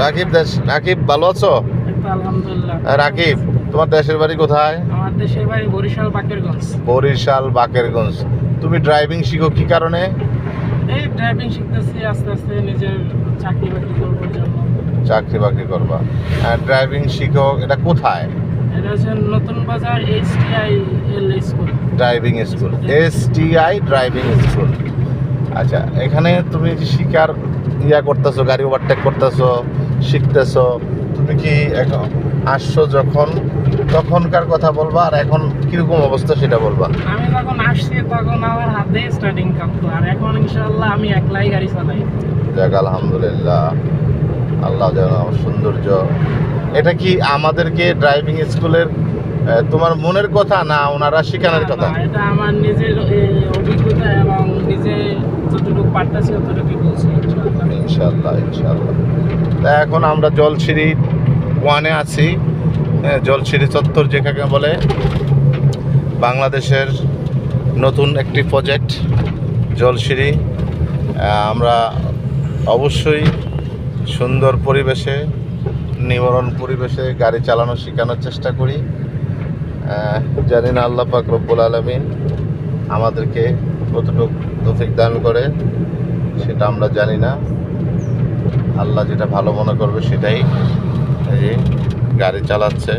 রাকিব ভালো আছো? আলহামদুলিল্লাহ। রাকিব, তোমার দেশের বাড়ি কোথায়? আমার দেশের বাড়ি বরিশাল বাকেরগঞ্জ। বরিশাল বাকেরগঞ্জ। তুমি ড্রাইভিং শিখো কি কারণে? এই ড্রাইভিং শিখতেছি আস্তে আস্তে নিজের চাকরি বাকরি করবার জন্য। চাকরি বাকরি করবা। ড্রাইভিং শিখো, এটা কোথায়? এটা হচ্ছে নতুন বাজার STI school. Driving school, STI driving school. আচ্ছা, এখানে তুমি যে শিকার করতেছো, গাড়ি ওভারটেক করতেছো, শিখতেছো, তুমি কি এখন আসছো যখন তখনকার কথা বলবা, আর এখন কিরকম অবস্থা সেটা বলবা? আমি যখন আসছি তখন আমার হাতে স্টার্টিং কাঁপতো, আর এখন ইনশাআল্লাহ আমি একলাই গাড়ি চালাই। যাক আলহামদুলিল্লাহ, আল্লাহ যেন সৌন্দর্য। এটা কি আমাদেরকে ড্রাইভিং স্কুলের তোমার মনের কথা না ওনারা শেখানোর কথা? না, এটা আমার নিজের অভিজ্ঞতা এবং নিজে যতটুকু পারতেছি ততটুকুই বলছি। ইনশাআল্লাহ ইনশাআল্লাহ। তা এখন আমরা জলছিরি 1-এ আছি। জলছিরি চত্বর যেটাকে বলে, বাংলাদেশের নতুন একটি প্রজেক্ট জলছিরি। আমরা অবশ্যই সুন্দর পরিবেশে, নিবারণ পরিবেশে গাড়ি চালানো শেখানোর চেষ্টা করি। জানি না আল্লাহ পাক রব্বুল আলামিন আমাদেরকে কতটুকু তৌফিক দান করে সেটা আমরা জানি না। আল্লাহ যেটা ভালো মনে করবে সেটাই। এই গাড়ি চালাচ্ছে।